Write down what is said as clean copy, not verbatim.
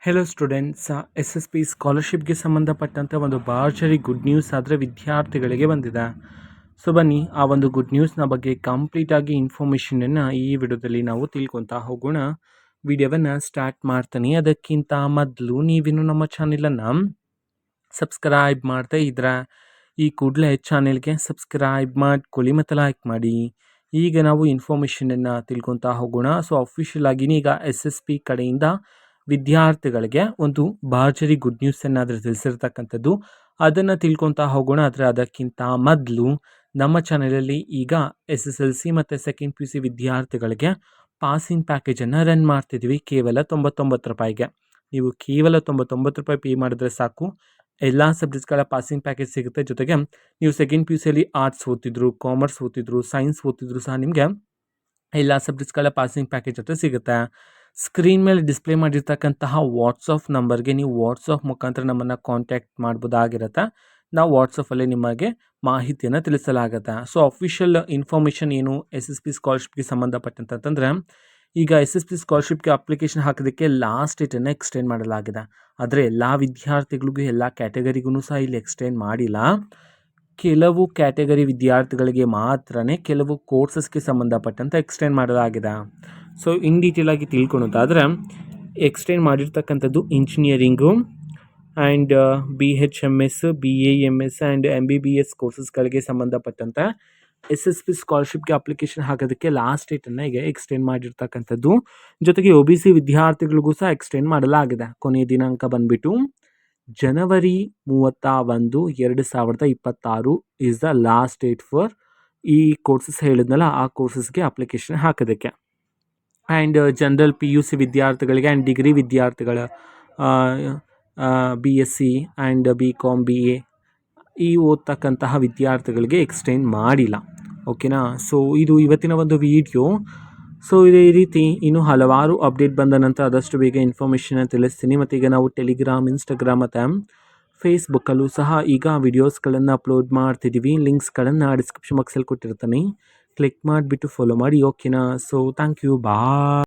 Hello students, S S P ಸ್ಕಾಲರ್ಶಿಪ್ಗೆ ಸಂಬಂಧಪಟ್ಟಂತೆ ಒಂದು ಭರ್ಜರಿ ಗುಡ್ ನ್ಯೂಸ್ ಆದರೆ ವಿದ್ಯಾರ್ಥಿಗಳಿಗೆ ಬಂದಿದೆ. ಸೊ ಬನ್ನಿ ಆ ಒಂದು ಗುಡ್ ನ್ಯೂಸ್ನ ಬಗ್ಗೆ ಕಂಪ್ಲೀಟಾಗಿ ಇನ್ಫಾರ್ಮೇಷನನ್ನು ಈ ವಿಡಿಯೋದಲ್ಲಿ ನಾವು ತಿಳ್ಕೊತಾ ಹೋಗೋಣ. ವಿಡಿಯೋವನ್ನು ಸ್ಟಾರ್ಟ್ ಮಾಡ್ತೀನಿ. ಅದಕ್ಕಿಂತ ಮೊದಲು ನೀವಿನ್ನು ನಮ್ಮ ಚಾನೆಲನ್ನು ಸಬ್ಸ್ಕ್ರೈಬ್ ಮಾಡ್ತಾ ಇದ್ರೆ ಈ ಕೂಡಲೇ ಚಾನೆಲ್ಗೆ ಸಬ್ಸ್ಕ್ರೈಬ್ ಮಾಡ್ಕೊಳ್ಳಿ ಮತ್ತು ಲೈಕ್ ಮಾಡಿ. ಈಗ ನಾವು ಇನ್ಫಾರ್ಮೇಷನನ್ನು ತಿಳ್ಕೊತಾ ಹೋಗೋಣ. ಸೊ ಅಫಿಷಿಯಲ್ ಆಗಿನೇ ಈಗ ಎಸ್ ಎಸ್ ಪಿ ಕಡೆಯಿಂದ ವಿದ್ಯಾರ್ಥಿಗಳಿಗೆ ಒಂದು ಭರ್ಜರಿ ಗುಡ್ ನ್ಯೂಸ್ ಏನಾದರೂ ತಿಳಿಸಿರ್ತಕ್ಕಂಥದ್ದು, ಅದನ್ನು ತಿಳ್ಕೊತಾ ಹೋಗೋಣ. ಆದರೆ ಅದಕ್ಕಿಂತ ಮೊದಲು ನಮ್ಮ ಚಾನಲಲ್ಲಿ ಈಗ ಎಸ್ ಎಸ್ ಎಲ್ ಸಿ ಮತ್ತು ಸೆಕೆಂಡ್ ಪಿ ಯು ಸಿ ವಿದ್ಯಾರ್ಥಿಗಳಿಗೆ ಪಾಸಿಂಗ್ ಪ್ಯಾಕೇಜನ್ನು ರನ್ ಮಾಡ್ತಿದ್ವಿ ಕೇವಲ 99 ರೂಪಾಯಿಗೆ. ನೀವು ಕೇವಲ 99 ರೂಪಾಯಿ ಪೇ ಮಾಡಿದ್ರೆ ಸಾಕು, ಎಲ್ಲ ಸಬ್ಜೆಕ್ಟ್ಸ್ಗಳ ಪಾಸಿಂಗ್ ಪ್ಯಾಕೇಜ್ ಸಿಗುತ್ತೆ. ಜೊತೆಗೆ ನೀವು ಸೆಕೆಂಡ್ ಪಿ ಯು ಸಿಯಲ್ಲಿ ಆರ್ಟ್ಸ್ ಓದ್ತಿದ್ರು, ಕಾಮರ್ಸ್ ಓದ್ತಿದ್ರು, ಸೈನ್ಸ್ ಓದ್ತಿದ್ರು ಸಹ ನಿಮಗೆ ಎಲ್ಲ ಸಬ್ಜೆಕ್ಟ್ಸ್ಗಳ ಪಾಸಿಂಗ್ ಪ್ಯಾಕೇಜ್ ಜೊತೆ ಸಿಗುತ್ತೆ. ಸ್ಕ್ರೀನ್ ಮೇಲೆ ಡಿಸ್ಪ್ಲೇ ಮಾಡಿರ್ತಕ್ಕಂತಹ ವಾಟ್ಸಪ್ ನಂಬರ್ಗೆ ನೀವು ವಾಟ್ಸಪ್ ಮುಖಾಂತರ ನಮ್ಮನ್ನು ಕಾಂಟ್ಯಾಕ್ಟ್ ಮಾಡ್ಬೋದಾಗಿರುತ್ತೆ. ನಾವು ವಾಟ್ಸಪ್ಪಲ್ಲಿ ನಿಮಗೆ ಮಾಹಿತಿಯನ್ನು ತಿಳಿಸಲಾಗುತ್ತೆ. ಸೊ ಅಫಿಷಿಯಲ್ ಇನ್ಫಾರ್ಮೇಷನ್ ಏನು ಎಸ್ ಎಸ್ ಪಿ ಸ್ಕಾಲರ್ಶಿಪ್ಗೆ ಸಂಬಂಧಪಟ್ಟಂತಂದರೆ, ಈಗ ಎಸ್ ಎಸ್ ಪಿ ಸ್ಕಾಲರ್ಶಿಪ್ಗೆ ಅಪ್ಲಿಕೇಶನ್ ಹಾಕೋದಕ್ಕೆ ಲಾಸ್ಟ್ ಡೇಟನ್ನು ಎಕ್ಸ್ಟೆಂಡ್ ಮಾಡಲಾಗಿದೆ. ಆದರೆ ಎಲ್ಲ ವಿದ್ಯಾರ್ಥಿಗಳಿಗೂ ಎಲ್ಲ ಕ್ಯಾಟಗರಿಗೂ ಸಹ ಇಲ್ಲಿ ಎಕ್ಸ್ಟೆಂಡ್ ಮಾಡಿಲ್ಲ. ಕೆಲವು ಕ್ಯಾಟಗರಿ ವಿದ್ಯಾರ್ಥಿಗಳಿಗೆ ಮಾತ್ರನೇ ಕೆಲವು ಕೋರ್ಸಸ್ಗೆ ಸಂಬಂಧಪಟ್ಟಂತೆ ಎಕ್ಸ್ಟೆಂಡ್ ಮಾಡಲಾಗಿದೆ. ಸೊ ಇನ್ ಡೀಟೇಲ್ ಆಗಿ ತಿಳ್ಕೊಳೋದಾದರೆ, ಎಕ್ಸ್ಟೆಂಡ್ ಮಾಡಿರ್ತಕ್ಕಂಥದ್ದು engineering and BHMS, BAMS and MBBS ಕೋರ್ಸಸ್ಗಳಿಗೆ ಸಂಬಂಧಪಟ್ಟಂತೆ ಎಸ್ ಎಸ್ ಪಿ ಸ್ಕಾಲರ್ಶಿಪ್ಗೆ ಅಪ್ಲಿಕೇಶನ್ ಹಾಕೋದಕ್ಕೆ ಲಾಸ್ಟ್ ಡೇಟನ್ನು ಈಗ ಎಕ್ಸ್ಟೆಂಡ್ ಮಾಡಿರ್ತಕ್ಕಂಥದ್ದು. ಜೊತೆಗೆ OBC ವಿದ್ಯಾರ್ಥಿಗಳಿಗೂ ಸಹ ಎಕ್ಸ್ಟೆಂಡ್ ಮಾಡಲಾಗಿದೆ. ಕೊನೆಯ ದಿನಾಂಕ ಬಂದುಬಿಟ್ಟು ಜನವರಿ 31, 2026 is the last date for ಈ ಕೋರ್ಸಸ್ ಹೇಳಿದ್ನಲ್ಲ ಆ ಕೋರ್ಸಸ್ಗೆ ಅಪ್ಲಿಕೇಶನ್ ಹಾಕೋದಕ್ಕೆ. ಆ್ಯಂಡ್ ಜನರಲ್ PUC ವಿದ್ಯಾರ್ಥಿಗಳಿಗೆ ಆ್ಯಂಡ್ ಡಿಗ್ರಿ ವಿದ್ಯಾರ್ಥಿಗಳ BSc ಆ್ಯಂಡ್ BCom BA ಈ ಓದ್ತಕ್ಕಂತಹ ವಿದ್ಯಾರ್ಥಿಗಳಿಗೆ ಎಕ್ಸ್ಟೆಂಡ್ ಮಾಡಿಲ್ಲ. ಓಕೆನಾ. ಸೊ ಇದು ಇವತ್ತಿನ ಒಂದು ವಿಡಿಯೋ. ಸೊ ಇದೇ ರೀತಿ ಇನ್ನೂ ಹಲವಾರು ಅಪ್ಡೇಟ್ ಬಂದ ನಂತರ ಆದಷ್ಟು ಬೇಗ ಇನ್ಫಾರ್ಮೇಷನ್ ತಿಳಿಸ್ತೀನಿ. ಮತ್ತು ಈಗ ನಾವು ಟೆಲಿಗ್ರಾಮ್, ಇನ್ಸ್ಟಾಗ್ರಾಮ್ ಮತ್ತು ಫೇಸ್ಬುಕ್ಕಲ್ಲೂ ಸಹ ಈಗ ವಿಡಿಯೋಸ್ಗಳನ್ನು ಅಪ್ಲೋಡ್ ಮಾಡ್ತಿದ್ದೀವಿ. ಲಿಂಕ್ಸ್ಗಳನ್ನು ಡಿಸ್ಕ್ರಿಪ್ಷನ್ ಬಾಕ್ಸಲ್ಲಿ ಕೊಟ್ಟಿರ್ತೀನಿ, ಕ್ಲಿಕ್ ಮಾಡಿಬಿಟ್ಟು ಫಾಲೋ ಮಾಡಿ. ಓಕೆನಾ. So thank you, bye.